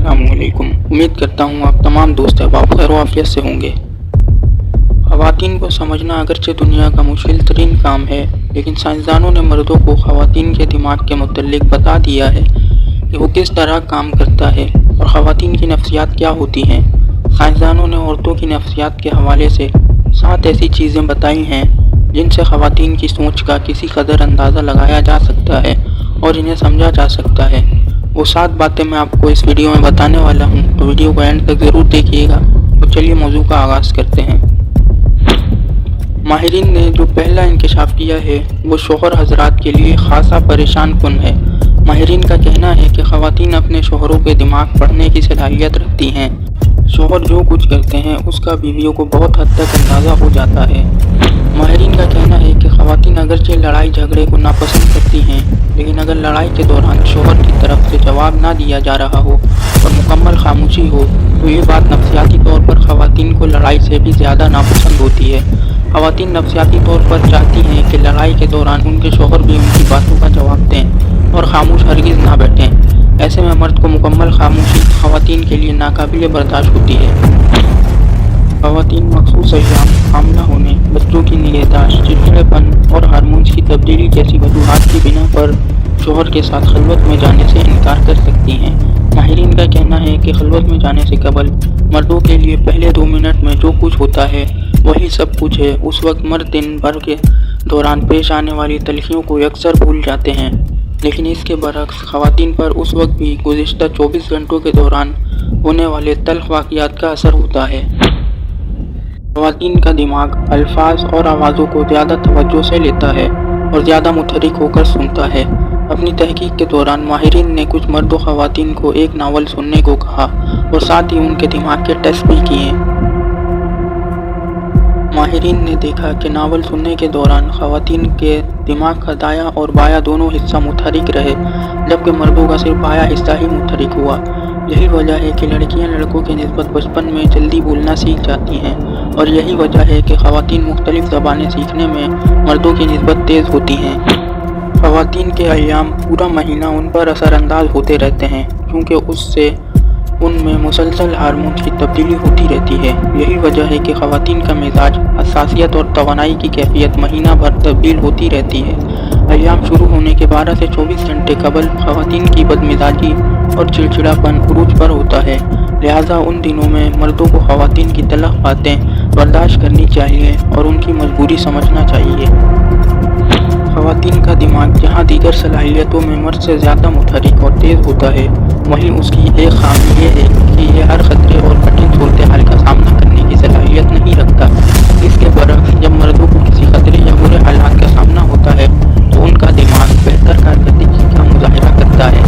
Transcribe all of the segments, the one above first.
अस्सलामुअलैकुम। उम्मीद करता हूँ आप तमाम दोस्त अहबाब खैर आफियत से होंगे। ख़वातीन को समझना अगरचे दुनिया का मुश्किल तरीन काम है, लेकिन साइंसदानों ने मर्दों को ख़वातीन के दिमाग के मुतल्लिक बता दिया है कि वो किस तरह काम करता है और ख़वातीन की नफ्सियात क्या होती हैं। साइंसदानों ने औरतों की नफ्सियात के हवाले से 7 ऐसी चीज़ें बताई हैं जिनसे ख़वातीन की सोच का किसी कदर अंदाज़ा लगाया जा सकता है और इन्हें समझा जा सकता है। वो 7 बातें मैं आपको इस वीडियो में बताने वाला हूँ, तो वीडियो को एंड तक ज़रूर देखिएगा। तो चलिए मौजू का आगाज़ करते हैं। माहिरीन ने जो पहला इंकशाफ किया है वो शोहर हजरात के लिए खासा परेशान कुन है। माहिरीन का कहना है कि ख़वातीन अपने शोहरों के दिमाग पढ़ने की सलाहियत रखती हैं। शोहर जो कुछ करते हैं उसका बीवियों को बहुत हद तक अंदाज़ा हो जाता है। माहिरीन का कहना है कि ख़वातीन अगरचे लड़ाई झगड़े को नापसंद करती हैं, लेकिन अगर लड़ाई के दौरान शोहर की तरफ से जवाब ना दिया जा रहा हो और मुकम्मल खामोशी हो तो ये बात नफ्सियाती तौर पर ख़वातीन को लड़ाई से भी ज़्यादा नापसंद होती है। ख़वातीन नफ्सियाती तौर पर चाहती हैं कि लड़ाई के दौरान उनके शोहर भी उनकी बातों का जवाब दें और खामोश हरगिज़ ना बैठें। ऐसे में मर्द को मुकम्मल खामोशी ख़वातीन के लिए नाकाबिले बर्दाश्त होती है। ख़वातीन मखसूस अय्याम, हामला होने, बच्चों की निगहदाश्त, चिड़चिड़ेपन और हार्मोन्स की तब्दीली जैसी वजूहात की बिना पर शोहर के साथ खलवत में जाने से इनकार कर सकती हैं। माहिरीन का कहना है कि खलवत में जाने से कबल मर्दों के लिए पहले 2 मिनट में जो कुछ होता है वही सब कुछ है। उस वक्त मर्द दिन भर के दौरान पेश आने वाली तलखियों को अक्सर भूल जाते हैं, लेकिन इसके बरक्स ख़वातीन पर उस वक्त भी गुज़िश्ता 24 घंटों के दौरान होने वाले तल्ख़ वाक़ियात का असर होता है। ख़वातीन का दिमाग अल्फाज और आवाज़ों को ज़्यादा तवज्जो से लेता है और ज़्यादा मुतहरिक होकर सुनता है। अपनी तहकीक के दौरान माहिरीन ने कुछ मर्द व ख़वातीन को एक नावल सुनने को कहा और साथ ही उनके दिमाग के टेस्ट भी किए। माहिरीन ने देखा कि नावल सुनने के दौरान ख़वातीन के दिमाग का दायां और बायां दोनों हिस्सा मुतहरिक रहे, जबकि मर्दों का सिर्फ बायां हिस्सा ही मुतहरिक हुआ। यही वजह है कि लड़कियां लड़कों के निस्बत बचपन में जल्दी बोलना सीख जाती हैं और यही वजह है कि ख़वातीन मुख्तलिफ ज़बानें सीखने में मर्दों की निस्बत तेज़ होती हैं। ख़वातीन के अय्याम पूरा महीना उन पर असरअंदाज होते रहते हैं, क्योंकि उससे उनमें मुसलसल हार्मोन्स की तब्दीली होती रहती है। यही वजह है कि ख़वातीन का मिजाज, हसासियत और तवानाई की कैफियत महीना भर तब्दील होती रहती है। अय्याम शुरू होने के 12 से 24 घंटे कबल ख़वातीन की बदमिजाजी और चिड़चिड़ापन उरूज पर होता है। लिहाजा उन दिनों में मर्दों को ख़वातीन की तलख़ बातें बर्दाश्त करनी चाहिए और उनकी मजबूरी समझना चाहिए। ख़वातीन का दिमाग जहाँ दीगर सलाहियतों में मर्द से ज़्यादा मुतहरिक और तेज़ होता है, वहीं उसकी एक खामी ये है कि यह हर खतरे और कठिन सूरत हाल का सामना करने की सलाहियत नहीं रखता। इसके बरक्स जब मर्दों को किसी खतरे या बुरे हालात का सामना होता है तो उनका दिमाग बेहतर कारकर्दगी का मुजाहिरा करता है।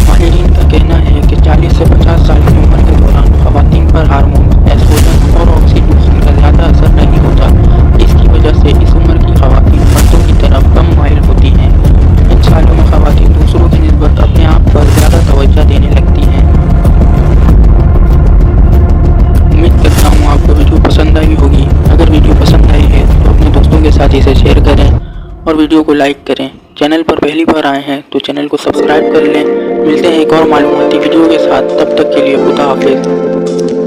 माहिरीन का कहना है कि 40 से 50 साल की उम्र के दौरान ख़वातीन पर हार्मोन, एस्ट्रोजन और ऑक्सीटोसिन का ज़्यादा असर नहीं होता। इसकी वजह से इस उम्र की ख़वातीन मर्दों की तरफ कम माइल होती हैं। इन सालों में ख़वातीन दूसरों की निस्बत अपने आप पर ज़्यादा तवज्जो देने लगती हैं। उम्मीद करता हूँ आपको वीडियो पसंद आई होगी। अगर वीडियो पसंद आई है तो अपने दोस्तों के साथ इसे शेयर करें और वीडियो को लाइक करें। चैनल पर पहली बार आए हैं तो चैनल को सब्सक्राइब कर लें। मिलते हैं एक और मालूमाती वीडियो के साथ, तब तक के लिए खुदा हाफिज़।